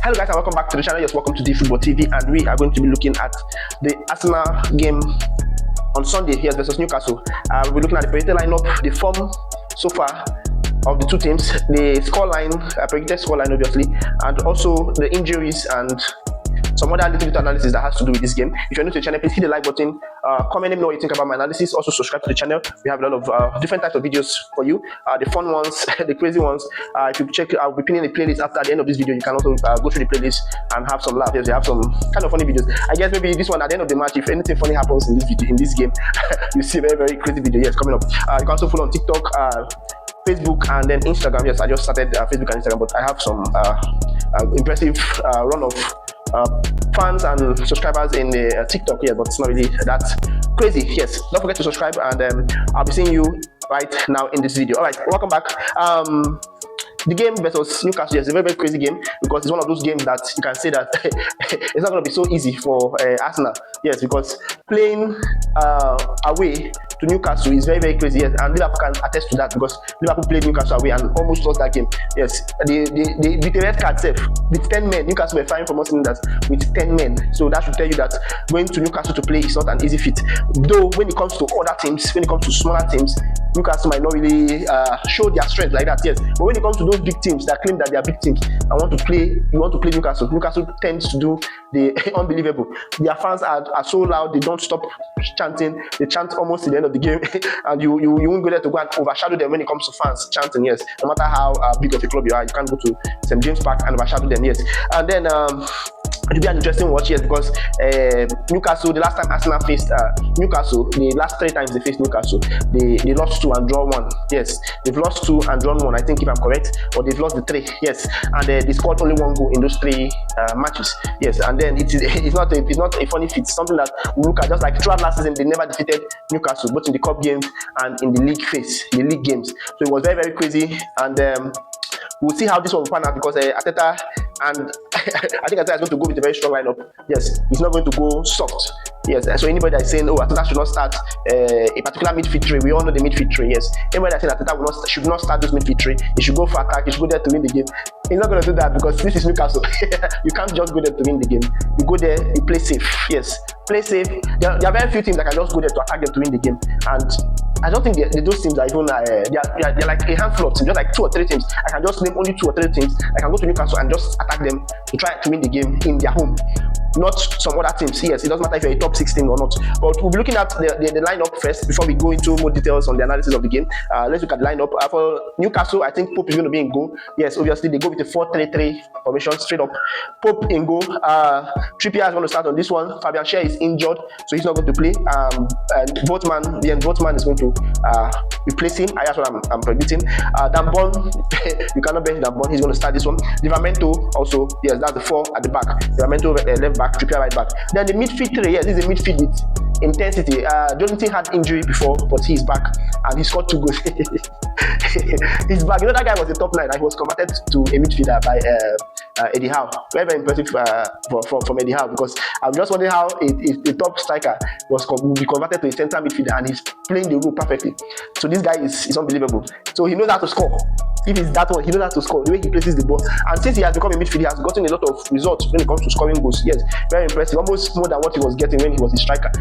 Hello guys and welcome back to the channel. Yes, welcome to the Football TV, and we are going to be looking at the Arsenal game on Sunday here versus Newcastle. We'll be looking at the predicted lineup, the form so far of the two teams, the scoreline, predicted scoreline obviously, and also the injuries and some other little analysis that has to do with this game. If you're new to the channel, please hit the like button, comment, let me know what you think about my analysis. Also subscribe to the channel. We have a lot of different types of videos for you, the fun ones, the crazy ones. If you check, I'll be pinning the playlist after the end of this video. You can also go through the playlist and have some laugh. Yes, we have some kind of funny videos. I guess maybe this one at the end of the match, if anything funny happens in this video, in this game, you see a very crazy video. Yes, coming up. You can also follow on TikTok, Facebook, and then Instagram. Yes, I just started Facebook and Instagram, but I have some impressive run of fans and subscribers in the TikTok. Yeah, but it's not really that crazy. Yes, don't forget to subscribe, and I'll be seeing you right now in this video. All right, welcome back. The game versus Newcastle is a very crazy game, because it's one of those games that you can say that it's not going to be so easy for Arsenal. Yes, because playing away to Newcastle is very crazy. Yes, and Liverpool can attest to that, because Liverpool played Newcastle away and almost lost that game. Yes, with the red card safe with 10 men, Newcastle were firing for most that with 10 men. So that should tell you that going to Newcastle to play is not an easy feat. Though when it comes to other teams, when it comes to smaller teams, Newcastle might not really show their strength like that. Yes, but when it comes to those big teams that claim that they are big teams and want to play Newcastle, Newcastle tends to do the unbelievable. Their fans are so loud, they don't stop chanting. They chant almost to the end of the game, and you won't go there to go and overshadow them when it comes to fans chanting. Yes, no matter how big of a club you are, you can't go to St. James Park and overshadow them. Yes, and then it'll be an interesting watch, yes, because Newcastle, the last time Arsenal faced Newcastle, the last 3 times they faced Newcastle, they lost 2 and drawn 1. Yes, they've lost 2 and drawn 1, I think, if I'm correct, or they've lost the 3. Yes, and they scored only 1 goal in those 3 matches. Yes, and then it's not a funny feat. It's something that we look at, just like throughout last season, they never defeated Newcastle, both in the cup games and in the league phase, the league games. So it was very crazy, and we'll see how this one will pan out, because Arteta, and I think Arteta is going to go with a very strong lineup. Yes, he's not going to go soft. Yes, so anybody that is saying, oh, Arteta should not start a particular midfield three, we all know the midfield three. Yes, anybody that is saying Arteta should not start this midfield three, he should go for attack, he should go there to win the game. He's not going to do that, because this is Newcastle. You can't just go there to win the game. You go there, you play safe. Yes, play safe. There are very few teams that can just go there to attack them to win the game, and I don't think those teams are even they're like a handful of teams, just like 2 or 3 teams. I can just name only 2 or 3 teams. I can go to Newcastle and just attack them to try to win the game in their home, not some other teams. Yes, it doesn't matter if you're a top 6 team or not. But we'll be looking at the lineup first before we go into more details on the analysis of the game. Let's look at the lineup. For Newcastle, I think Pope is going to be in goal. Yes, obviously they go with a 4-3-3 formation straight up. Pope in goal. Trippier is going to start on this one. Fabian Schär is injured, so he's not going to play. And Votman is going to replace him. That's what I'm predicting. Dambon, you cannot bench Dambon. He's going to start this one. Livramento also, yes, that's the 4 at the back. Livramento left back, Trippier right back. Then the midfield 3, yes, this is a midfield with intensity. Jonathan had injury before, but he's back and he scored 2 goals. He's back. You know, that guy was a top 9 and he was converted to a midfielder by Eddie Howe. Very impressive from Eddie Howe, because I'm just wondering how a top striker will be converted to a centre midfielder, and he's playing the role perfectly. So this guy is unbelievable. So he knows how to score. If it's that one, he knows how to score, the way he places the ball. And since he has become a midfielder, he has gotten a lot of results when it comes to scoring goals. Yes, very impressive, almost more than what he was getting when he was a striker.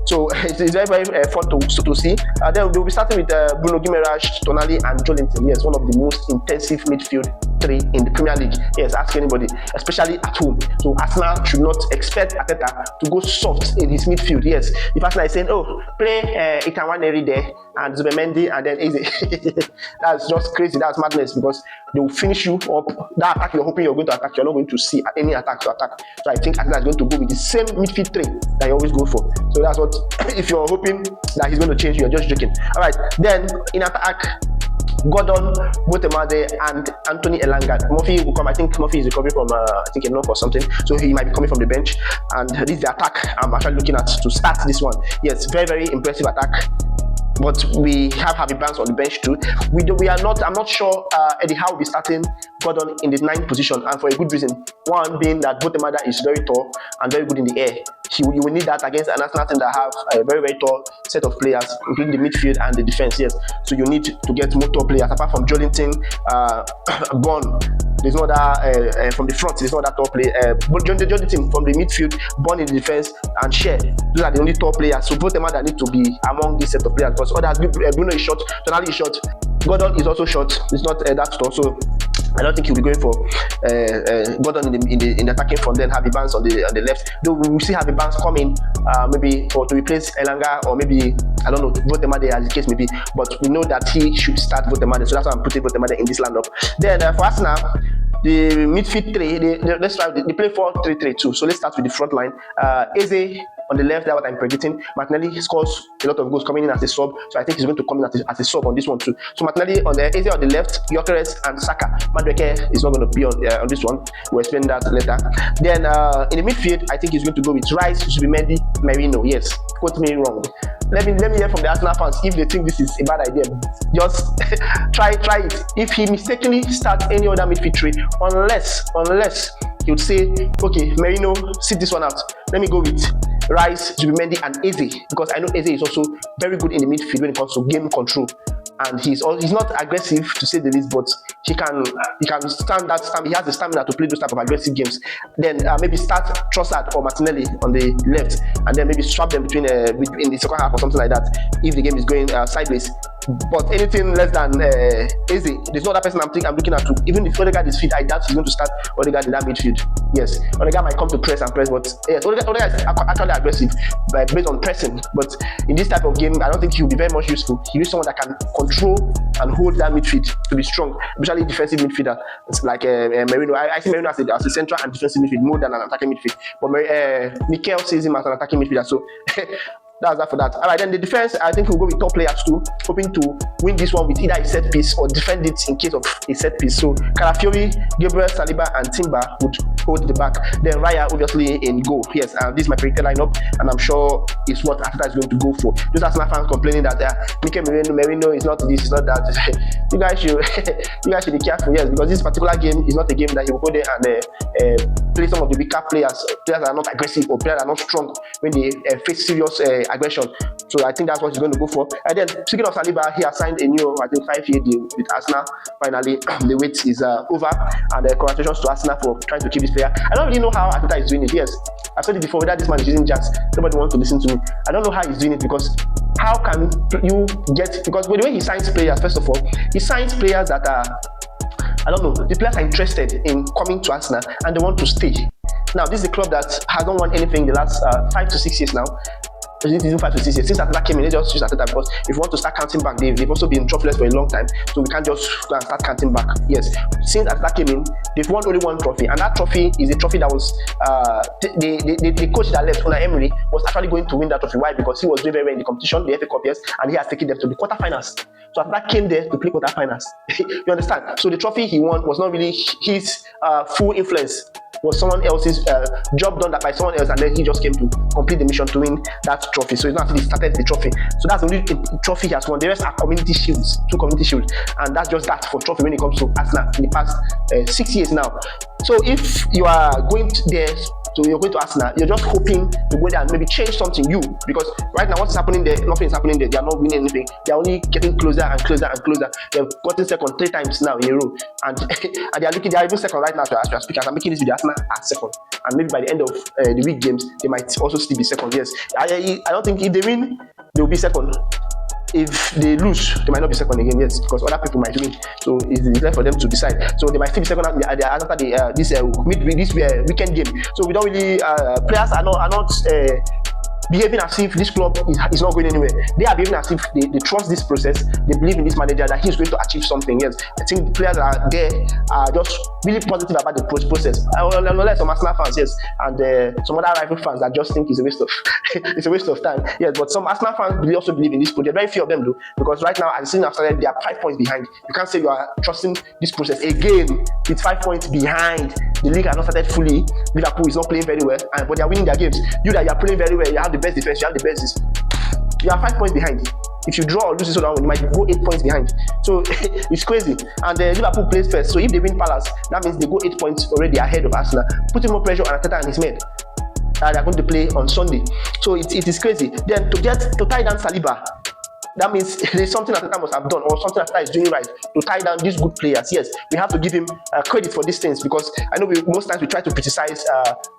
So it's very fun to see. Then we'll be starting with Bruno Guimaraes, Tonali, and Joelinton. Yes, one of the most intensive midfield 3 in the Premier League. Yes, ask anybody, especially at home. So Arsenal should not expect Arteta to go soft in his midfield. Yes, if Arsenal is saying, oh, play Ethan Nwaneri there and Zubimendi and then Eze, that's just crazy. That's madness, because they will finish you up. That attack you're hoping you're going to attack, you're not going to see any attack to attack. So I think Arteta is going to go with the same midfield 3 that you always go for. So that's what, if you're hoping that he's going to change, you're just joking. All right, then in attack, Gordon, Botemade, and Anthony Elanga. Murphy will come. I think Murphy is recovering from I think a knock or something, so he might be coming from the bench. And this is the attack I'm actually looking at to start this one. Yes, very impressive attack. But we have Harvey Barnes on the bench too. I'm not sure Eddie Howe will be starting Gordon in the 9th position, and for a good reason. One being that Votemada is very tall and very good in the air. You will need that against an Arsenal team that have a very, very tall set of players, including the midfield and the defense. Yes, so you need to get more tall players apart from Jolinton, Bond. There's no other from the front. There's no other tall player. But Jolinton from the midfield, Bond in the defense, and Share. Those are the only tall players. So Votemada need to be among this set of players because others. Bruno is short, Tonali is short, Gordon is also short. It's not that tall. So I don't think he'll be going for Gordon in the attacking front, then Harvey Barnes on the left. Though we will see Harvey Barnes coming, maybe to replace Elanga, or maybe I don't know, Votemade as the case may be. But we know that he should start Votemade, so that's why I'm putting Votemade in this lineup. Then for Arsenal, the midfield three, they play 4-3-3-2. So let's start with the front line. Eze on the left, that's what I'm predicting. Martinelli scores a lot of goals coming in as a sub, so I think he's going to come in as a sub on this one too. So Martinelli on the Eze on the left, Gyökeres and Saka. Madueke is not going to be on this one. We'll explain that later. Then in the midfield, I think he's going to go with Rice, Zubimendi, Merino. Yes, quote me wrong. Let me hear from the Arsenal fans if they think this is a bad idea. Just try it. If he mistakenly starts any other midfield three, unless he would say, okay, Merino, sit this one out. Let me go with Rice, Zubimendi, and Eze, because I know Eze is also very good in the midfield when it comes to game control. And he's not aggressive to say the least, but he can stand that stamina. He has the stamina to play those type of aggressive games. Then maybe start Trossard or Martinelli on the left, and then maybe swap them between in the second half or something like that if the game is going sideways. But anything less than Eze, there's no other person I'm looking at. Even if Odegaard is fit, I doubt he's going to start Odegaard in that midfield. Yes, Odegaard might come to press, but yes, Odegaard is actually aggressive based on pressing. But in this type of game, I don't think he'll be very much useful. He needs someone that can control and hold that midfield to be strong, especially defensive midfielder. It's like Merino. I see Merino as a central and defensive midfield more than an attacking midfield. But Mikel sees him as an attacking midfielder. So that's that for that. All right, then the defense, I think we'll go with top players too, hoping to win this one with either a set piece or defend it in case of a set piece. So Calafiori, Gabriel, Saliba, and Timber would hold the back. Then Raya, obviously, in goal. Yes, this is my predicted lineup, and I'm sure it's what Arteta is going to go for. Those Arsenal fans complaining that Mikel Merino is not this, is not that. you guys should be careful, yes, because this particular game is not a game that you will go there and play some of the weaker players that are not aggressive or players that are not strong when they face serious aggression. So I think that's what he's going to go for. And then speaking of Saliba, he has signed a new, I think, 5-year deal with Arsenal. Finally, the wait is over, and congratulations to Arsenal for trying to keep this player. I don't really know how Arteta is doing it. Yes, I've said it before, whether this man is using jacks, nobody wants to listen to me. I don't know how he's doing it, because how can you get, because the way he signs players, first of all, he signs players that are, I don't know, the players are interested in coming to Arsenal and they want to stay. Now, this is a club that has not won anything the last 5 to 6 years now. Even 5 to 6 years. Since Arteta came in, they just use Arteta, because if you want to start counting back, they've also been trophyless for a long time, so we can't just go and start counting back. Yes, since Arteta came in, they've won only one trophy, and that trophy is a trophy that was the coach that left, Unai Emery, was actually going to win that trophy. Why? Because he was doing very well in the competition, the FA Cup, yes, and he has taken them to the quarterfinals. So Arteta came there to play quarterfinals. You understand? So the trophy he won was not really his full influence. Was someone else's job done that by someone else, and then he just came to complete the mission to win that trophy. So he's not actually started the trophy. So that's the only trophy he has won. The rest are community shields, 2 community shields, and that's just that for trophy when it comes to Arsenal in the past 6 years now. So if you are going there, so you're going to Arsenal, you're just hoping to go there and maybe change something because right now what's happening there, nothing is happening there. They are not winning anything. They are only getting closer and closer and closer. They've gotten second 3 times now in a row, and they are even second right now as we are speaking. As I'm making this video, Arsenal are second, and maybe by the end of the week games, they might also still be second. Yes, I don't think if they win, they will be second. If they lose, they might not be second again, yes, because other people might win. So it's left for them to decide. So they might still be second after this weekend game. So we don't really players are not behaving as if this club is not going anywhere. They are behaving as if they trust this process. They believe in this manager that he's going to achieve something. Yes, I think the players are there are just really positive about the process. Unless some Arsenal fans, yes, and some other rival fans that just think it's a waste of time. Yes, but some Arsenal fans also believe in this project. Very few of them do, because right now, as the season has started, they are 5 points behind. You can't say you are trusting this process again. It's 5 points behind. The league has not started fully. Liverpool is not playing very well, but they are winning their games. You are playing very well. You have the best defense. You have the best. You are 5 points behind. If you draw or lose this other one, you might go 8 points behind. So it's crazy. And Liverpool plays first. So if they win Palace, that means they go 8 points already ahead of Arsenal, putting more pressure on Arteta and his men. They're going to play on Sunday. So it is crazy. Then to tie down Saliba, that means there's something Arteta must have done, or something Arteta is doing right to tie down these good players. Yes, we have to give him credit for these things, because I know most times we try to criticize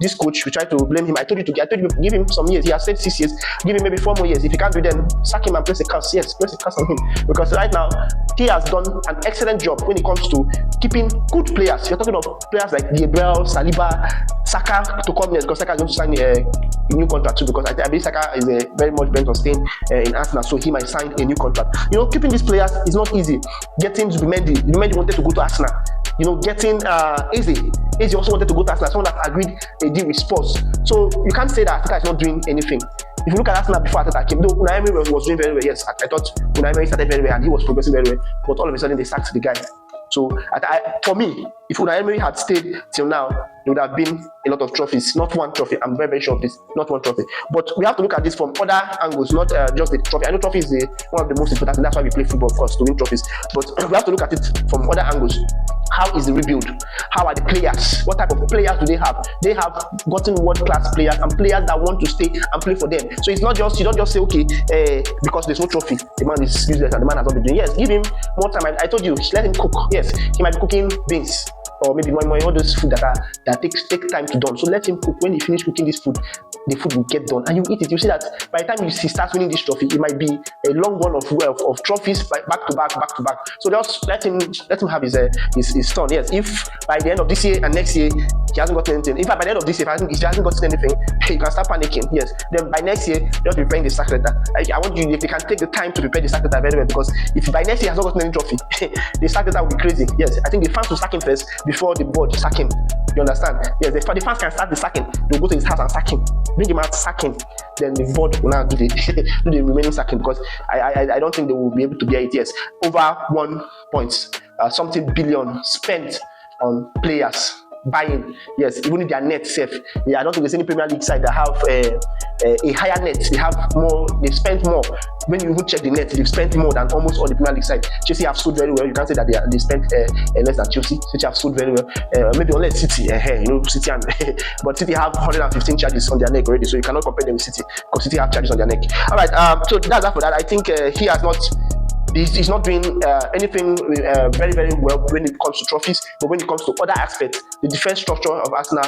this coach, we try to blame him. I told you give him some years. He has said 6 years, give him maybe 4 more years. If he can't do them, sack him and place a curse. Yes, place a curse on him, because right now he has done an excellent job when it comes to keeping good players. You're talking of players like Gabriel, Saliba, Saka to come next, because Saka is going to sign a new contract too, because I believe Saka is very much bent on staying in Arsenal, so he might sign a new contract. Keeping these players is not easy. Getting Zubimendi wanted to go to Arsenal. Getting Eze also wanted to go to Arsenal. Someone that agreed a deal with Spurs. So you can't say that Arteta is not doing anything. If you look at Arsenal before Arteta came, though Unai Emery was doing very well. Yes, I thought Unai Emery started very well and he was progressing very well. But all of a sudden they sacked the guy. So for me, if Unai Emery had stayed till now, there would have been a lot of trophies. Not one trophy. I'm very, very sure of this. Not one trophy. But we have to look at this from other angles, not just the trophy. I know trophy is one of the most important. That's why we play football, of course, to win trophies. But we have to look at it from other angles. How is the rebuild? How are the players? What type of players do they have? They have gotten world-class players and players that want to stay and play for them. So it's not just, you don't just say, okay, because there's no trophy, the man is useless and the man has not been doing. Yes, give him more time. I told you, let him cook. Yes, he might be cooking beans, or maybe more all those food that take time to done. So let him cook. When he finish cooking this food, the food will get done and you eat it. You see that by the time he starts winning this trophy, it might be a long run of trophies back to back. So just let him have his turn. Yes, if by the end of this year and next year he hasn't got anything, in fact by the end of this year if he hasn't got anything, you can start panicking. Yes, then by next year just be preparing the sack letter. I want you, if you can take the time to prepare the sack letter very well, because if by next year he has not gotten any trophy, the sack letter will be crazy. Yes, I think the fans will sack him first before the board sack him. You understand? Yes, the fans can start the sacking. They'll go to his house and sack him, bring him out, sack him. Then the board will now do the remaining sacking, because I don't think they will be able to bear it. Yes, over 1 point something billion spent on players buying. Yes, even if their net safe. I don't think there's any Premier League side that have a higher net. They have more. They've spent more. When you even check the net, they've spent more than almost all the Premier League side. Chelsea have sold very well. You can't say that they spent less than Chelsea. City have sold very well. Maybe unless City, City and but City have 115 charges on their neck already, so you cannot compare them with City, because City have charges on their neck. All right. So that's that for that. I think he has not. He's not doing anything very, very well when it comes to trophies, but when it comes to other aspects, the defense structure of Arsenal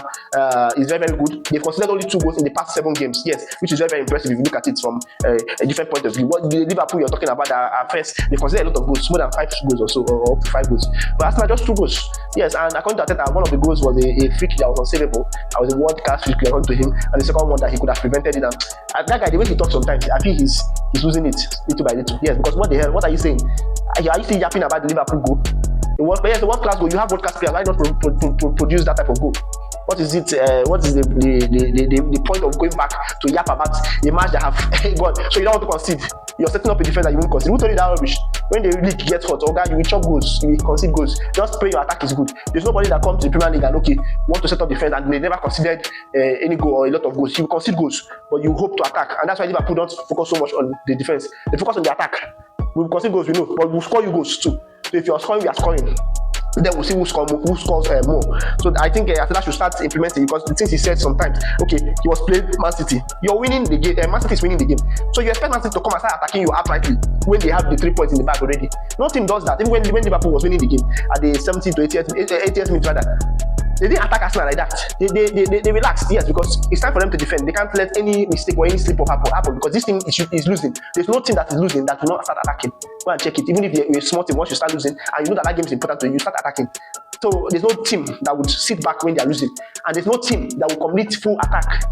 is very, very good. They've conceded only 2 goals in the past 7 games, yes, which is very, very impressive if you look at it from a different point of view. What the Liverpool you're talking about are first, they've conceded a lot of goals, more than 5 goals or so, or up to 5 goals. But Arsenal just 2 goals, yes, and according to Arteta, one of the goals was a free kick that was unsavable. That was a world-class free kick according to him, and the second one that he could have prevented it. And that guy, the way he talks sometimes, I feel he's losing it little by little. Yes, because what the hell? What are you saying? Are you still yapping about the Liverpool goal? The world-class goal. You have world-class players. Why not produce that type of goal? What is it? What is the point of going back to yap about a match that have gone? So you don't want to concede. You're setting up a defense that you won't concede. Who told you that rubbish? When the league gets hot, you will chop goals, you will concede goals. Just pray your attack is good. There's nobody that comes to the Premier League and want to set up defense and they never considered any goal or a lot of goals. You concede goals, but you hope to attack, and that's why Liverpool don't focus so much on the defense. They focus on the attack. We'll concede goals, we know, but we'll score you goals too. So if you're scoring, we are scoring. Then we'll see who scores more. So I think Arteta should start implementing, because the things he said sometimes, okay, he was playing Man City. You're winning the game. Man City is winning the game. So you expect Man City to come and start attacking you outrightly when they have the 3 points in the bag already. No team does that. Even when Liverpool was winning the game at the 70th to 80th minute rather, they didn't attack Arsenal like that. They relaxed, yes, because it's time for them to defend. They can't let any mistake or any slip up happen, because this team is losing. There's no team that is losing that will not start attacking. Go and check it. Even if you're a small team, once you start losing and you know that game is important to you, you start attacking. So there's no team that would sit back when they're losing, and there's no team that will commit full attack.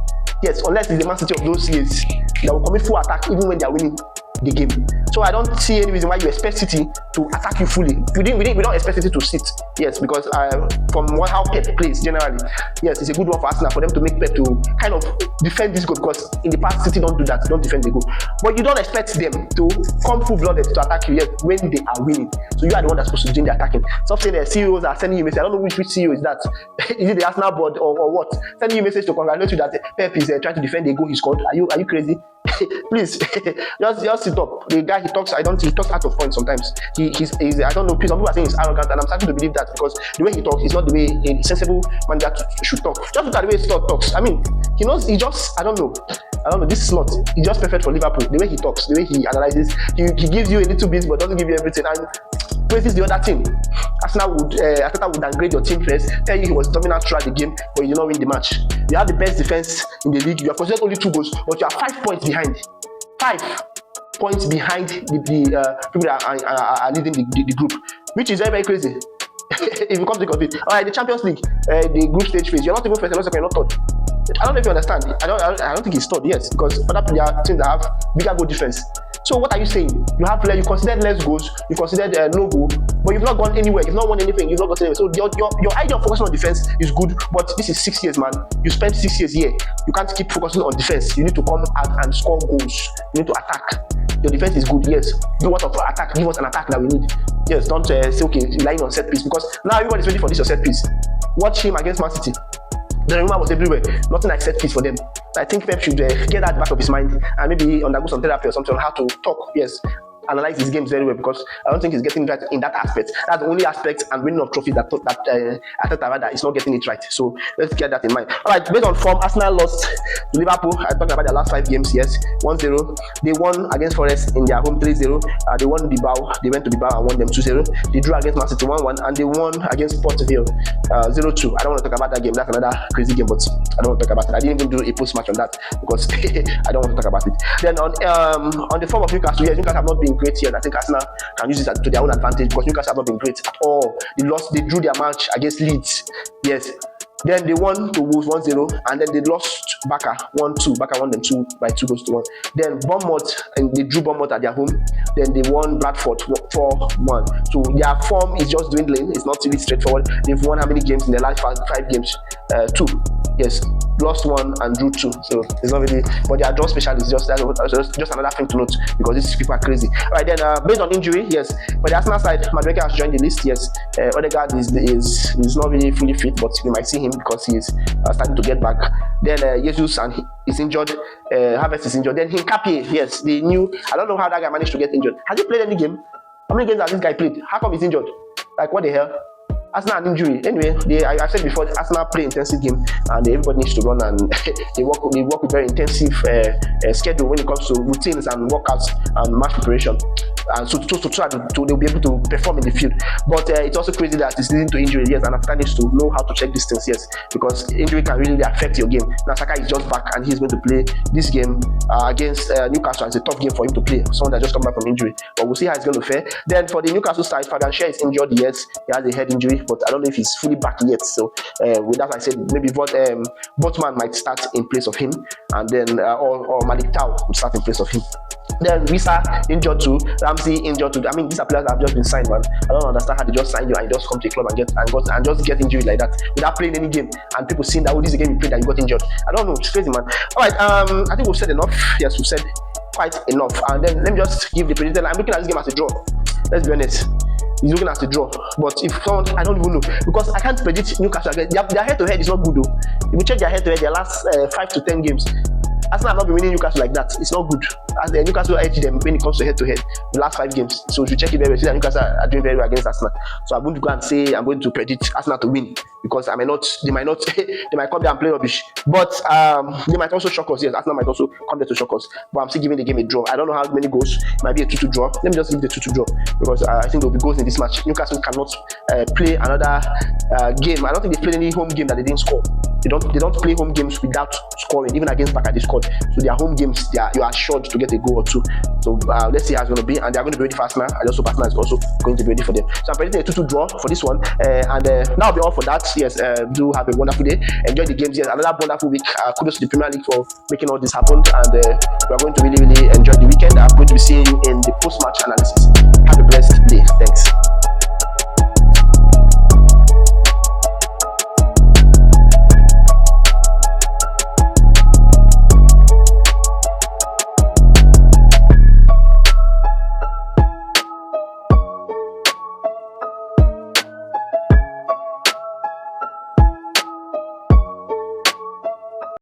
Yes, unless it's the Man City of those years that will commit full attack even when they're winning the game. So I don't see any reason why you expect City to attack you fully. We don't expect City to sit. Yes, because from how Pep plays generally, yes, it's a good one for Arsenal for them to make Pep to kind of defend this goal, because in the past City don't do that, don't defend the goal. But you don't expect them to come full-blooded to attack you, yes, when they are winning. So you are the one that's supposed to do the attacking. Stop saying the CEOs are sending you message. I don't know which CEO is that. Is it the Arsenal board or what? Sending you message to congratulate you that Pep is trying to defend the goal he scored. Are you crazy? Please, just sit up. The guy, he talks out of point sometimes. He's I don't know. Some people are saying he's arrogant, and I'm starting to believe that because the way he talks is not the way a sensible manager should talk. Just look at the way Slot talks. I mean, he knows. He just, I don't know. This Slot, he's just perfect for Liverpool. The way he talks, the way he analyzes, he gives you a little bit, but doesn't give you everything. And praises the other team. Arteta would downgrade your team first, tell you he was dominant throughout the game, but you did not win the match. You have the best defense in the league. You have conceded only 2 goals, but you are 5 points behind. 5 points behind the people that are leading the group, which is very, very crazy. If you come to think of it. All right, the Champions League, the group stage phase, you're not even first, you're not third. I don't know if you understand. I don't think he's third, yes, because other teams that have bigger goal difference. So what are you saying? You considered less goals, you considered no goal, but you've not gone anywhere, you've not won anything, you've not gotten anywhere. So your idea of focusing on defense is good, but this is 6 years, man. You spent 6 years here. You can't keep focusing on defense. You need to come out and score goals. You need to attack. Your defense is good, yes. Do what of attack? Give us an attack that we need. Yes, don't say okay, relying on set piece, because now everybody's ready for this your set piece. Watch him against Man City. The rumor was everywhere, nothing like set piece for them. I think Pep should get that back of his mind and maybe undergo some therapy or something on how to talk. Yes, analyze his games very well, because I don't think he's getting it right in that aspect. That's the only aspect and winning of trophies that Arteta rather is not getting it right. So let's get that in mind. All right, based on form, Arsenal lost to Liverpool. I'm talking about their last 5 games. Yes, 1-0. They won against Forest in their home 3-0. They won Bilbao. They went to Bilbao and won them 2-0. They drew against Man City 1-1, and they won against Port Vale 0-2. I don't want to talk about that game. That's another crazy game, but I don't want to talk about it. I didn't even do a post match on that because I don't want to talk about it. Then on the form of Newcastle, yes, Newcastle have not been great here. I think Arsenal can use this to their own advantage, because Newcastle have not been great at all. They drew their match against Leeds. Yes. Then they won to Wolves 1-0, and then they lost Barca 1-2. Barca won them 2-1. Then Bournemouth, and they drew Bournemouth at their home. Then they won Bradford 4-1. So their form is just dwindling. It's not really straightforward. They've won how many games in the last 5 games? 2. Yes, lost 1 and drew 2. So it's not really, but their draw special is just another thing to note, because these people are crazy. All right, then based on injury, yes, for the Arsenal side, Madueke has joined the list. Yes, Odegaard is not really fully fit, but we might see him because he is starting to get back. Then Jesus is injured. Havertz is injured. Then Hincapié, yes, the new. I don't know how that guy managed to get injured. Has he played any game? How many games has this guy played? How come he's injured? Like, what the hell? Arsenal an injury. Anyway, I've said before, Arsenal play intensive game, and everybody needs to run, and they work with very intensive schedule when it comes to routines and workouts and match preparation. And so they'll be able to perform in the field. But it's also crazy that it's leading to injury. Yes, and Arteta needs to know how to check these things. Yes, because injury can really affect your game. Now Saka is just back, and he's going to play this game against Newcastle. It's a tough game for him to play. Someone that just come back from injury, but we'll see how it's going to fare. Then for the Newcastle side, Fabian Schär is injured. Yes, he has a head injury, but I don't know if he's fully back yet. So with that, I said maybe Botman might start in place of him, and then or Malik Tau will start in place of him. Then Wissa injured too, Ramsey injured too. I mean, these are players that have just been signed, man. I don't understand how they just sign you and you just come to a club and just get injured like that without playing any game, and people seeing that, oh, this is a game you played that you got injured. I don't know, it's crazy, man. All right, I think we've said enough. Yes, we've said quite enough. And then let me just give the prediction. I'm looking at this game as a draw. Let's be honest. He's looking at a draw, but if someone, I don't even know, because I can't predict Newcastle. Their head-to-head is not good though. If you check their head-to-head, their last 5 to 10 games, Arsenal have not been winning Newcastle like that. It's not good. As Newcastle edged them when it comes to head-to-head the last 5 games. So if you check it very well, see that Newcastle are doing very well against Arsenal. So I'm going to go and say I'm going to predict Arsenal to win, because they might come there and play rubbish, but they might also shock us. Yes, Arsenal might also come there to shock us. But I'm still giving the game a draw. I don't know how many goals. It might be a 2-2 draw. Let me just give the 2-2 draw, because I think there will be goals in this match. Newcastle cannot play another game. I don't think they played any home game that they didn't score. They don't play home games without scoring. Even against Barca, they scored. So their home games, you are assured to get a goal or 2. So let's see how it's going to be. And they are going to be ready for Arsenal. I just hope Arsenal is also going to be ready for them. So I'm predicting a 2-2 draw for this one. And that'll be all for that. Yes, do have a wonderful day. Enjoy the games. Yes, another wonderful week. Kudos to the Premier League for making all this happen. And we are going to really, really enjoy the weekend. I'm going to be seeing you in the post-match analysis.